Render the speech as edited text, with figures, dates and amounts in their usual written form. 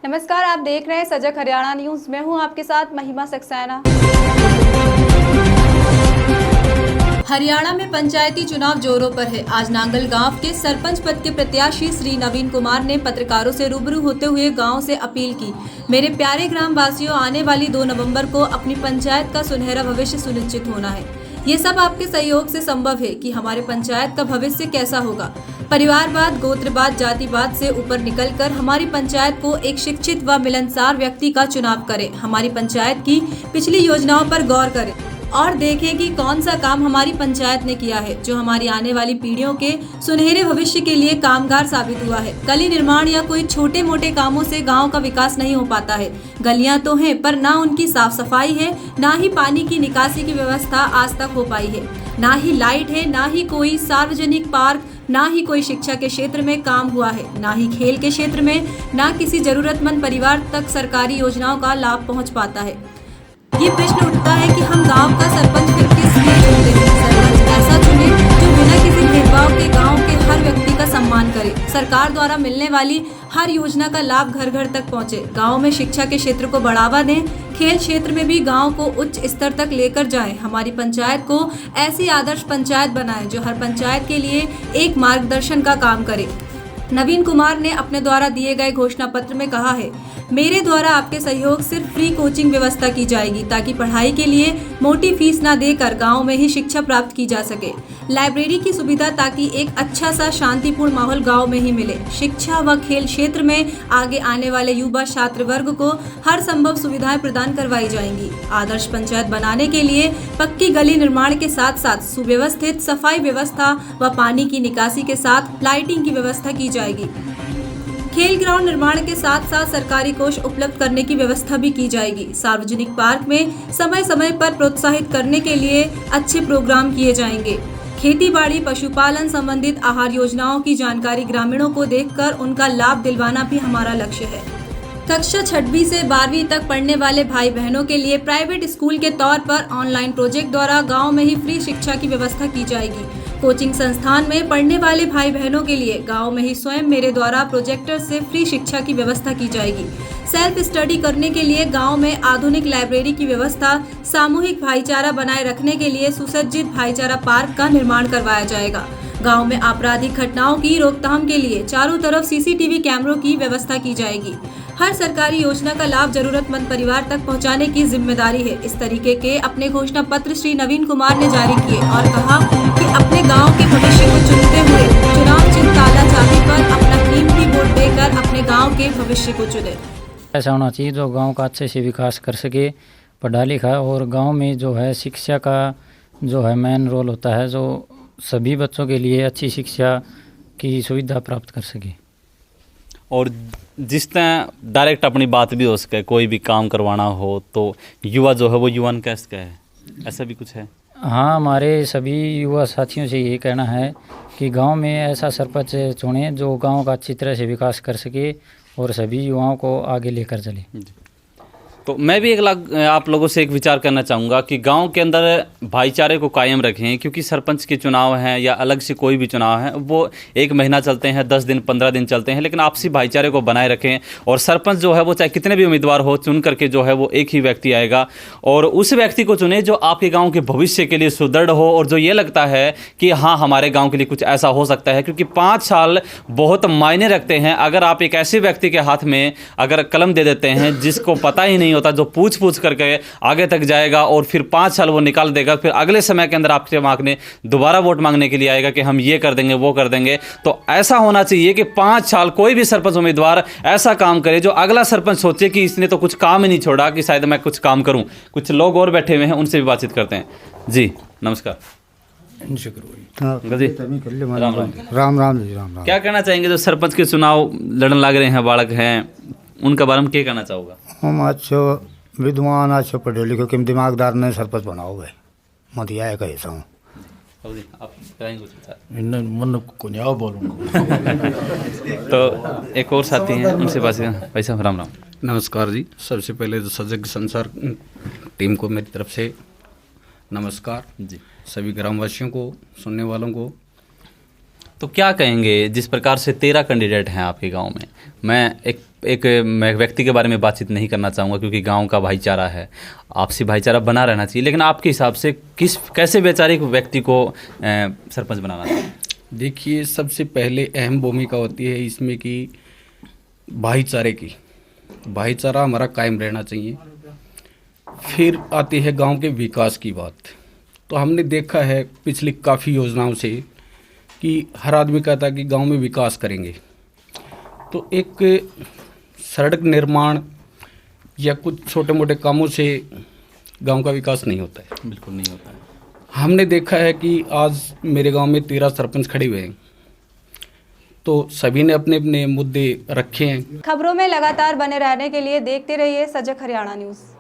नमस्कार, आप देख रहे हैं सजग हरियाणा न्यूज। मैं हूं आपके साथ महिमा सक्सेना। हरियाणा में पंचायती चुनाव जोरों पर है। आज नांगल गांव के सरपंच पद के प्रत्याशी श्री नवीन कुमार ने पत्रकारों से रूबरू होते हुए गांव से अपील की, मेरे प्यारे ग्राम वासियों, आने वाली 2 नवंबर को अपनी पंचायत का सुनहरा भविष्य सुनिश्चित होना है। ये सब आपके सहयोग से संभव है कि हमारे पंचायत का भविष्य कैसा होगा। परिवारवाद, गोत्रवाद, जातिवाद से ऊपर निकलकर हमारी पंचायत को एक शिक्षित व मिलनसार व्यक्ति का चुनाव करें। हमारी पंचायत की पिछली योजनाओं पर गौर करें और देखें कि कौन सा काम हमारी पंचायत ने किया है जो हमारी आने वाली पीढ़ियों के सुनहरे भविष्य के लिए कामगार साबित हुआ है। गली निर्माण या कोई छोटे मोटे कामों से गांव का विकास नहीं हो पाता है। गलियां तो हैं पर ना उनकी साफ सफाई है, ना ही पानी की निकासी की व्यवस्था आज तक हो पाई है, ना ही लाइट है, ना ही कोई सार्वजनिक पार्क, ना ही कोई शिक्षा के क्षेत्र में काम हुआ है, ना ही खेल के क्षेत्र में, ना किसी जरूरतमंद परिवार तक सरकारी योजनाओं का लाभ पहुँच पाता है। ये प्रश्न उठता है कि हम गांव का सरपंच फिर किस लिए चुनते हैं। सरपंच ऐसा चुने जो बिना किसी भेदभाव के गांव के हर व्यक्ति का सम्मान करे, सरकार द्वारा मिलने वाली हर योजना का लाभ घर घर तक पहुंचे, गांव में शिक्षा के क्षेत्र को बढ़ावा दें, खेल क्षेत्र में भी गांव को उच्च स्तर तक लेकर जाएं। हमारी पंचायत को ऐसी आदर्श पंचायत बनाएं जो हर पंचायत के लिए एक मार्गदर्शन का काम करे। नवीन कुमार ने अपने द्वारा दिए गए घोषणा पत्र में कहा है, मेरे द्वारा आपके सहयोग सिर्फ फ्री कोचिंग व्यवस्था की जाएगी ताकि पढ़ाई के लिए मोटी फीस न देकर गांव में ही शिक्षा प्राप्त की जा सके। लाइब्रेरी की सुविधा ताकि एक अच्छा सा शांतिपूर्ण माहौल गांव में ही मिले। शिक्षा व खेल क्षेत्र में आगे आने वाले युवा छात्र वर्ग को हर संभव सुविधाएं प्रदान करवाई जाएंगी। आदर्श पंचायत बनाने के लिए पक्की गली निर्माण के साथ साथ सुव्यवस्थित सफाई व्यवस्था व पानी की निकासी के साथ लाइटिंग की व्यवस्था की जाएगी। खेल ग्राउंड निर्माण के साथ साथ सरकारी कोष उपलब्ध करने की व्यवस्था भी की जाएगी। सार्वजनिक पार्क में समय समय पर प्रोत्साहित करने के लिए अच्छे प्रोग्राम किए जाएंगे। खेती बाड़ी, पशुपालन संबंधित आहार योजनाओं की जानकारी ग्रामीणों को देकर उनका लाभ दिलवाना भी हमारा लक्ष्य है। कक्षा 6वीं से 12वीं तक पढ़ने वाले भाई बहनों के लिए प्राइवेट स्कूल के तौर पर ऑनलाइन प्रोजेक्ट द्वारा गांव में ही फ्री शिक्षा की व्यवस्था की जाएगी। कोचिंग संस्थान में पढ़ने वाले भाई बहनों के लिए गांव में ही स्वयं मेरे द्वारा प्रोजेक्टर से फ्री शिक्षा की व्यवस्था की जाएगी। सेल्फ स्टडी करने के लिए गांव में आधुनिक लाइब्रेरी की व्यवस्था, सामूहिक भाईचारा बनाए रखने के लिए सुसज्जित भाईचारा पार्क का निर्माण करवाया जाएगा। गांव में आपराधिक घटनाओं की रोकथाम के लिए चारों तरफ सीसीटीवी कैमरों की व्यवस्था की जाएगी। हर सरकारी योजना का लाभ जरूरतमंद परिवार तक पहुंचाने की जिम्मेदारी है। इस तरीके के अपने घोषणा पत्र श्री नवीन कुमार ने जारी किए और कहा कि अपने गांव के भविष्य को चुनते हुए चुनाव चिन्ह ताला चाबी पर अपना कीमती वोट देकर अपने गांव के भविष्य को चुने। ऐसा होना चाहिए जो गांव का अच्छे से विकास कर सके, पढ़ा लिखा, और गांव में जो है शिक्षा का जो है मेन रोल होता है, जो सभी बच्चों के लिए अच्छी शिक्षा की सुविधा प्राप्त कर सके और जिस तरह डायरेक्ट अपनी बात भी हो सके, कोई भी काम करवाना हो तो युवा जो है वो युवान कैसे है, ऐसा भी कुछ है? हाँ, हमारे सभी युवा साथियों से ये कहना है कि गांव में ऐसा सरपंच चुने जो गांव का अच्छी तरह से विकास कर सके और सभी युवाओं को आगे लेकर चले। तो मैं भी आप लोगों से एक विचार करना चाहूँगा कि गांव के अंदर भाईचारे को कायम रखें, क्योंकि सरपंच के चुनाव हैं या अलग से कोई भी चुनाव है वो 1 महीना चलते हैं, 10 दिन 15 दिन चलते हैं, लेकिन आपसी भाईचारे को बनाए रखें। और सरपंच जो है वो चाहे कितने भी उम्मीदवार हो, चुन करके जो है वो एक ही व्यक्ति आएगा और उस व्यक्ति को चुने जो आपके गाँव के भविष्य के लिए सुदृढ़ हो और जो ये लगता है कि हाँ हमारे गाँव के लिए कुछ ऐसा हो सकता है, क्योंकि 5 साल बहुत मायने रखते हैं। अगर आप एक ऐसे व्यक्ति के हाथ में अगर कलम दे देते हैं जिसको पता ही नहीं होता, जो पूछ करके आगे तक जाएगा और फिर 5 साल वो निकाल देगा, फिर अगले समय के अंदर आपके दिमाग में दोबारा वोट मांगने के लिए आएगा कि हम ये कर देंगे वो कर देंगे। तो ऐसा होना चाहिए कि 5 साल कोई भी सरपंच उम्मीदवार ऐसा काम करे जो अगला सरपंच सोचे कि इसने तो कुछ काम ही नहीं छोड़ा कि शायद मैं कुछ काम करूं। कुछ लोग और बैठे हुए हैं, उनसे भी बातचीत करते हैं। जी नमस्कार। राम राम जी, राम राम। क्या कहना चाहेंगे जो सरपंच के चुनाव लड़न लग रहे हैं, बालक हैं, उनके बारे में क्या कहना चाहोगा? हम अच्छो विद्वान, अच्छे पढ़े लिखे के दिमागदार ने सरपंच बनाओ गए मतिया है कैसा हूँ तो एक और साथी हैं, उनसे बात भाई साहब। राम राम। नमस्कार जी। सबसे पहले तो सजग संसार टीम को मेरी तरफ से नमस्कार जी। सभी ग्रामवासियों को, सुनने वालों को तो क्या कहेंगे जिस प्रकार से 13 कैंडिडेट हैं आपके गांव में? मैं एक एक मैं व्यक्ति के बारे में बातचीत नहीं करना चाहूँगा क्योंकि गांव का भाईचारा है, आपसी भाईचारा बना रहना चाहिए, लेकिन आपके हिसाब से कैसे वैचारिक व्यक्ति को सरपंच बनाना चाहिए? देखिए, सबसे पहले अहम भूमिका होती है इसमें कि भाईचारा हमारा कायम रहना चाहिए। फिर आती है गांव के विकास की बात। तो हमने देखा है पिछली काफ़ी योजनाओं से कि हर आदमी कहता है कि गांव में विकास करेंगे, तो एक सड़क निर्माण या कुछ छोटे मोटे कामों से गांव का विकास नहीं होता है। बिल्कुल नहीं होता है। हमने देखा है कि आज मेरे गांव में 13 सरपंच खड़े हुए हैं, तो सभी ने अपने अपने मुद्दे रखे हैं। खबरों में लगातार बने रहने के लिए देखते रहिए सजग हरियाणा न्यूज़।